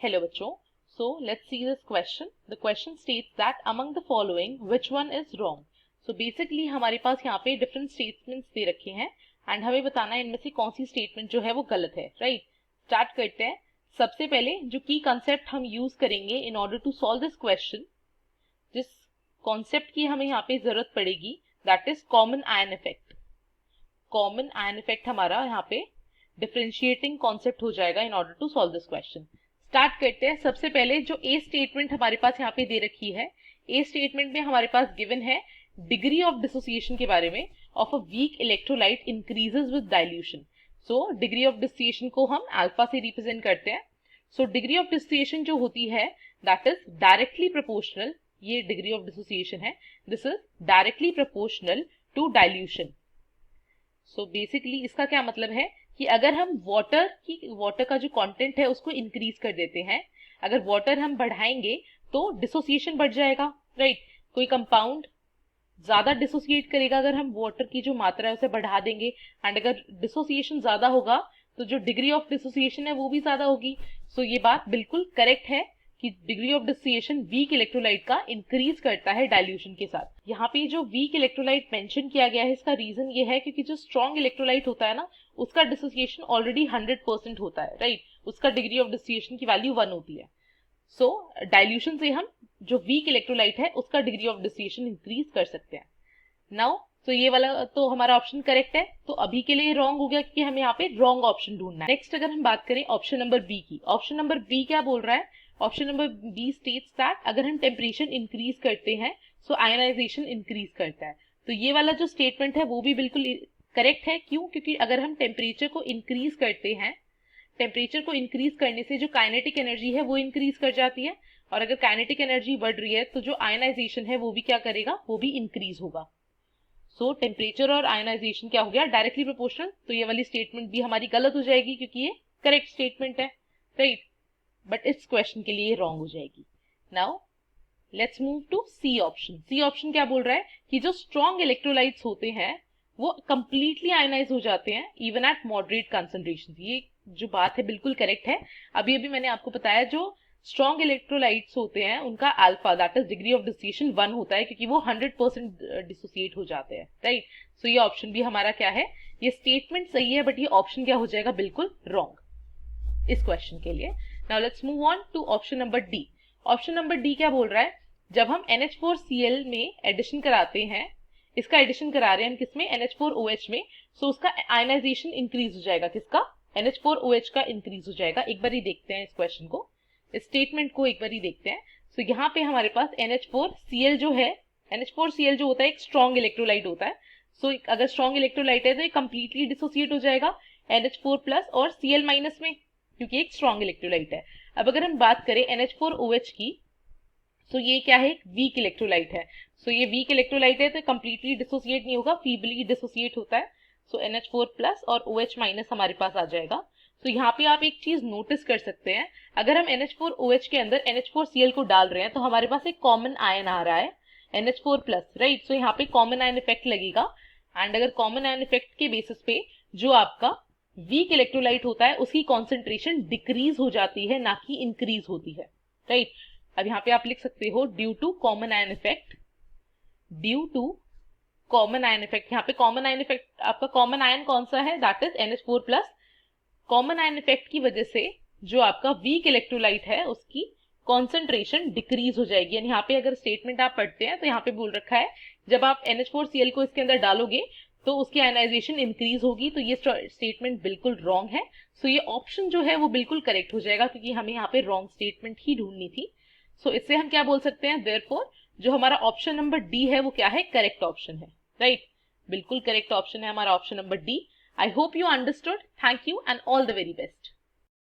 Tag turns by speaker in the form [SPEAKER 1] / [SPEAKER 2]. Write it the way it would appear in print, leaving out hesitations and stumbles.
[SPEAKER 1] Hello बच्चों, so let's see this question. The question states that among the following which one is wrong. So basically हमारे पास यहाँ पे different statements दे रखे हैं and हमें बताना है इनमें से कौन सी statement जो है वो गलत है, right? Start करते हैं. सबसे पहले जो key concept हम use करेंगे in order to solve this question, जिस concept की हमें यहाँ पे जरूरत पड़ेगी, that is common ion effect. Common ion effect हमारा यहाँ पे differentiating concept हो जाएगा in order to solve this question. Start करते हैं. सबसे पहले जो ए स्टेटमेंट हमारे पास यहाँ पे दे रखी है, ए स्टेटमेंट में हमारे पास गिवन है डिग्री ऑफ डिसोसिएशन के बारे में of a weak electrolyte increases with dilution. So degree of dissociation को हम अल्फा से रिप्रेजेंट करते हैं. सो डिग्री ऑफ डिसोसिएशन जो होती है दैट इज डायरेक्टली प्रोपोर्शनल. ये डिग्री ऑफ डिसोसिएशन है, this is directly proportional to dilution. So basically इसका क्या मतलब है कि अगर हम वाटर का जो कंटेंट है उसको इंक्रीज कर देते हैं, अगर वाटर हम बढ़ाएंगे तो डिसोसिएशन बढ़ जाएगा, राइट? कोई कंपाउंड ज्यादा डिसोसिएट करेगा अगर हम वाटर की जो मात्रा है उसे बढ़ा देंगे, एंड अगर डिसोसिएशन ज्यादा होगा तो जो डिग्री ऑफ डिसोसिएशन है वो भी ज्यादा होगी. सो ये बात बिल्कुल करेक्ट है कि degree of dissociation weak electrolyte का इंक्रीज करता है डाइल्यूशन के साथ. यहाँ पे जो वीक इलेक्ट्रोलाइट मेंशन किया गया है इसका रीजन ये है क्योंकि जो स्ट्रॉन्ग इलेक्ट्रोलाइट होता है ना उसका डिसोसिएशन ऑलरेडी 100% होता है, राइट? उसका डिग्री ऑफ डिसोसिएशन की वैल्यू 1 होती है. सो डाइल्यूशन से हम जो वीक इलेक्ट्रोलाइट है उसका डिग्री ऑफ डिसोसिएशन इंक्रीज कर सकते हैं. नाउ तो ये वाला तो हमारा ऑप्शन करेक्ट है, तो अभी के लिए रॉन्ग हो गया क्योंकि हमें यहाँ पे रॉन्ग ऑप्शन ढूंढना है. नेक्स्ट अगर हम बात करें ऑप्शन नंबर बी की, ऑप्शन नंबर बी क्या बोल रहा है? Option number B states that अगर हम टेम्परेचर इंक्रीज करते हैं सो आयनाइजेशन इंक्रीज करता है. तो ये वाला जो स्टेटमेंट है वो भी बिल्कुल करेक्ट है. क्यों? क्योंकि अगर हम टेम्परेचर को इंक्रीज करते हैं, टेम्परेचर को इंक्रीज करने से जो काइनेटिक एनर्जी है वो इंक्रीज कर जाती है, और अगर काइनेटिक एनर्जी बढ़ रही है तो जो आयनाइजेशन है वो भी क्या करेगा, वो भी इंक्रीज होगा. सो टेम्परेचर और आयनाइजेशन क्या हो गया, डायरेक्टली प्रोपोर्शनल. तो ये वाली स्टेटमेंट भी हमारी गलत हो जाएगी क्योंकि ये करेक्ट स्टेटमेंट है, राइट? बट इस क्वेश्चन के लिए रॉन्ग हो जाएगी. Now let's move to C option. C option क्या बोल रहा है कि जो स्ट्रॉन्ग इलेक्ट्रोलाइट्स होते हैं वो कंप्लीटली आयनाइज हो जाते हैं इवन एट मॉडरेट कंसंट्रेशन. ये जो बात है बिल्कुल करेक्ट है. अभी अभी मैंने आपको बताया जो स्ट्रॉन्ग इलेक्ट्रोलाइट्स होते हैं उनका alpha that is degree of dissociation 1 होता है क्योंकि वो 100% डिसोसिएट हो जाते हैं, राइट? सो ये ऑप्शन भी हमारा क्या है, ये स्टेटमेंट सही है बट ये ऑप्शन क्या हो जाएगा, बिल्कुल रॉन्ग इस क्वेश्चन के लिए. Now let's move on to option number D. Option number D क्या बोल रहा है? जब हम NH4Cl में एडिशन कराते हैं, इसका एडिशन करा रहे हैं हम किसमें, NH4OH में, सो उसका आयनाइजेशन इंक्रीज हो जाएगा. किसका? NH4OH का इंक्रीज हो जाएगा. एक बार ही देखते हैं इस क्वेश्चन को, इस स्टेटमेंट को एक बार ही देखते हैं. सो यहाँ पे हमारे पास NH4Cl जो है, NH4Cl जो होता है एक स्ट्रॉन्ग इलेक्ट्रोलाइट होता है. सो अगर स्ट्रॉन्ग इलेक्ट्रोलाइट है तो ये कंप्लीटली डिसोसिएट हो जाएगा NH4+ और Cl- में क्योंकि एक स्ट्रॉन्ग इलेक्ट्रोलाइट है. अब अगर हम बात करें NH4OH की, सो ये क्या है, वीक इलेक्ट्रोलाइट है. सो ये वीक इलेक्ट्रोलाइट है तो कंप्लीटली डिसोसिएट नहीं होगा, फीबली डिसोसिएट होता है. सो NH4+ और OH- हमारे पास आ जाएगा. तो यहाँ पे आप एक चीज नोटिस कर सकते हैं, अगर हम NH4OH के अंदर NH4Cl को डाल रहे हैं तो हमारे पास एक कॉमन आयन आ रहा है NH4+, राइट? सो यहाँ पे कॉमन आयन इफेक्ट लगेगा, एंड अगर कॉमन आयन इफेक्ट के बेसिस पे जो आपका वीक इलेक्ट्रोलाइट होता है उसकी कॉन्सेंट्रेशन डिक्रीज हो जाती है, ना कि इंक्रीज होती है, राइट? अब यहाँ पे आप लिख सकते हो due to common ion effect, due to common ion effect. यहाँ पे कॉमन आयन इफेक्ट, आपका कॉमन आयन कौन सा है, that is NH4+. Common ion effect की वजह से जो आपका वीक इलेक्ट्रोलाइट है उसकी कॉन्सेंट्रेशन डिक्रीज हो जाएगी. यानी यहाँ पे अगर स्टेटमेंट आप पढ़ते हैं तो यहाँ पे बोल रखा है जब आप NH4Cl को इसके अंदर डालोगे तो उसकी आयनाइजेशन इंक्रीज होगी. तो ये स्टेटमेंट बिल्कुल रॉन्ग है. सो ये ऑप्शन जो है वो बिल्कुल करेक्ट हो जाएगा क्योंकि हमें यहाँ पे रॉन्ग स्टेटमेंट ही ढूंढनी थी. सो इससे हम क्या बोल सकते हैं, देयरफॉर जो हमारा ऑप्शन नंबर डी है वो क्या है, करेक्ट ऑप्शन है, राइट? बिल्कुल करेक्ट ऑप्शन है हमारा option number D. I hope you understood. Thank you and all the very best.